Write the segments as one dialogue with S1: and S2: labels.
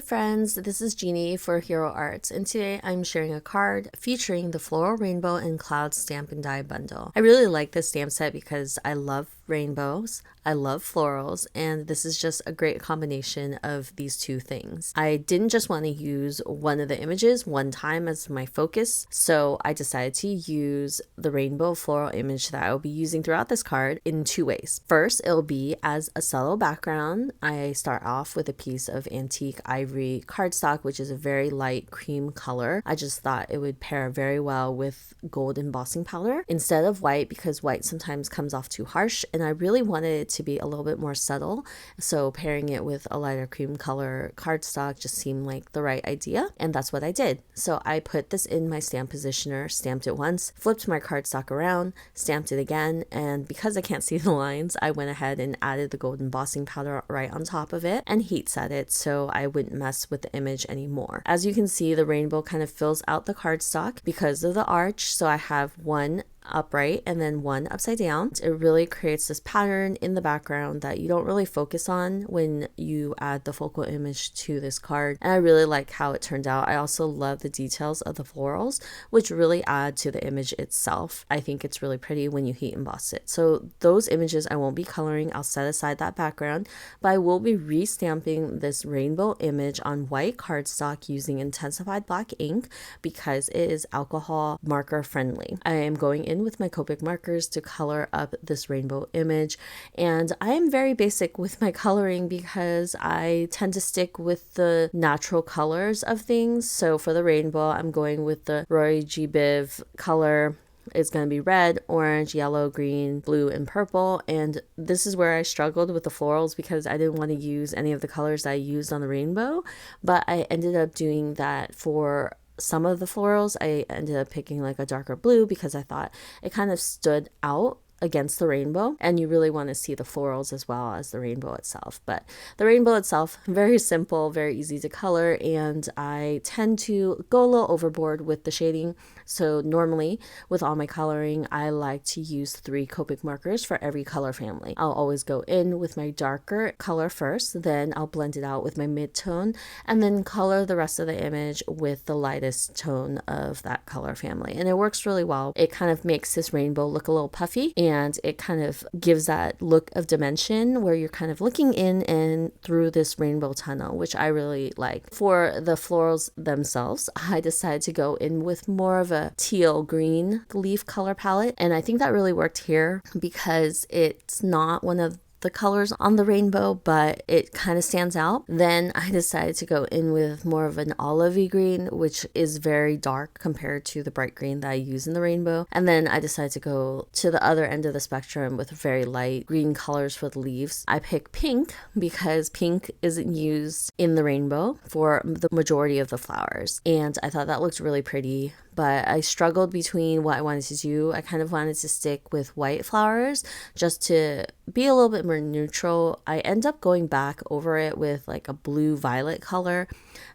S1: friends, this is Jeannie for Hero Arts, and today I'm sharing a card featuring the Floral Rainbow and Cloud Stamp and Die bundle. I really like this stamp set because I love rainbows, I love florals, and this is just a great combination of these two things. I didn't just want to use one of the images one time as my focus, so I decided to use the rainbow floral image that I will be using throughout this card in two ways. First, it'll be as a subtle background. I start off with a piece of antique ivory cardstock, which is a very light cream color. I just thought it would pair very well with gold embossing powder instead of white, because white sometimes comes off too harsh, and I really wanted it to be a little bit more subtle, so pairing it with a lighter cream color cardstock just seemed like the right idea, and that's what I did. So I put this in my stamp positioner, stamped it once, flipped my cardstock around, stamped it again, and because I can't see the lines, I went ahead and added the gold embossing powder right on top of it and heat set it so I wouldn't mess with the image anymore. As you can see, the rainbow kind of fills out the cardstock because of the arch, so I have one upright and then one upside down. It really creates this pattern in the background that you don't really focus on when you add the focal image to this card, and I really like how it turned out. I also love the details of the florals, which really add to the image itself. I think it's really pretty when you heat emboss it. So those images I won't be coloring, I'll set aside that background, but I will be restamping this rainbow image on white cardstock using intensified black ink because it is alcohol marker friendly. I am going in with my Copic markers to color up this rainbow image, and I am very basic with my coloring because I tend to stick with the natural colors of things. So for the rainbow, I'm going with the Roy G. Biv color. It's going to be red, orange, yellow, green, blue, and purple. And this is where I struggled with the florals because I didn't want to use any of the colors I used on the rainbow, but I ended up doing that for some of the florals. I ended up picking like a darker blue because I thought it kind of stood out against the rainbow, and you really want to see the florals as well as the rainbow itself. But the rainbow itself, very simple, very easy to color, and I tend to go a little overboard with the shading. So normally with all my coloring, I like to use 3 Copic markers for every color family. I'll always go in with my darker color first, then I'll blend it out with my mid-tone, and then color the rest of the image with the lightest tone of that color family. And it works really well. It kind of makes this rainbow look a little puffy, and it kind of gives that look of dimension where you're kind of looking in and through this rainbow tunnel, which I really like. For the florals themselves, I decided to go in with more of a teal green leaf color palette, and I think that really worked here because it's not one of the colors on the rainbow, but it kind of stands out. Then I decided to go in with more of an olivey green, which is very dark compared to the bright green that I use in the rainbow. And then I decided to go to the other end of the spectrum with very light green colors for the leaves. I picked pink because pink isn't used in the rainbow for the majority of the flowers, and I thought that looked really pretty. But I struggled between what I wanted to do. I kind of wanted to stick with white flowers just to be a little bit more neutral. I end up going back over it with like a blue violet color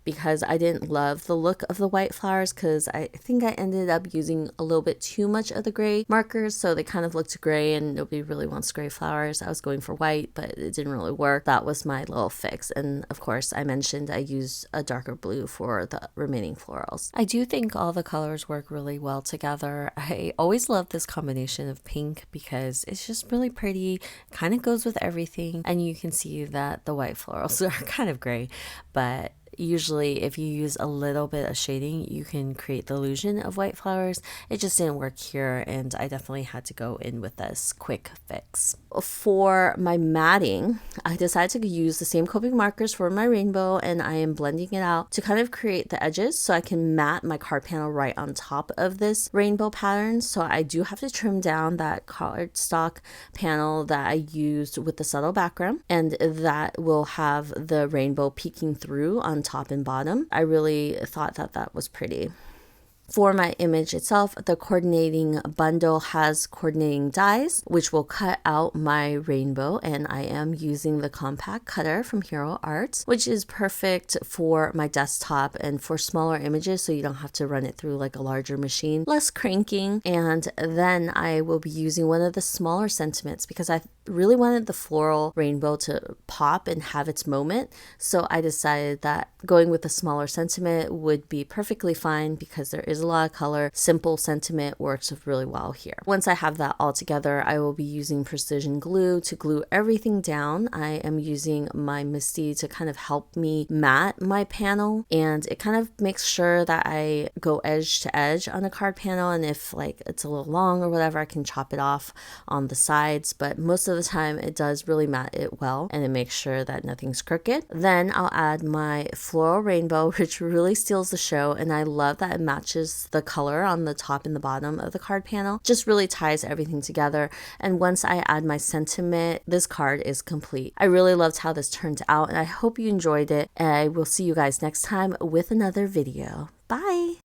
S1: because I didn't love the look of the white flowers, because I think I ended up using a little bit too much of the gray markers, so they kind of looked gray and nobody really wants gray flowers. I was going for white, but it didn't really work. That was my little fix. And of course, I mentioned I used a darker blue for the remaining florals. I do think all the colors work really well together. I always love this combination of pink because it's just really pretty, kind of goes with everything, and you can see that the white florals are kind of gray, but usually if you use a little bit of shading, you can create the illusion of white flowers. It just didn't work here, and I definitely had to go in with this quick fix. For my matting, I decided to use the same Copic markers for my rainbow, and I am blending it out to kind of create the edges so I can mat my card panel right on top of this rainbow pattern. So I do have to trim down that cardstock panel that I used with the subtle background, and that will have the rainbow peeking through on top and bottom. I really thought that that was pretty. For my image itself, the coordinating bundle has coordinating dies, which will cut out my rainbow, and I am using the compact cutter from Hero Arts, which is perfect for my desktop and for smaller images so you don't have to run it through like a larger machine, less cranking. And then I will be using one of the smaller sentiments because I really wanted the floral rainbow to pop and have its moment. So I decided that going with a smaller sentiment would be perfectly fine because there is a lot of color. Simple sentiment works really well here. Once I have that all together, I will be using precision glue to glue everything down. I am using my Misty to kind of help me mat my panel, and it kind of makes sure that I go edge to edge on a card panel, and if like it's a little long or whatever, I can chop it off on the sides, but most of the time it does really mat it well and it makes sure that nothing's crooked. Then I'll add my floral rainbow, which really steals the show, and I love that it matches the color on the top and the bottom of the card panel. Just really ties everything together. And once I add my sentiment, this card is complete. I really loved how this turned out, and I hope you enjoyed it. I will see you guys next time with another video. Bye!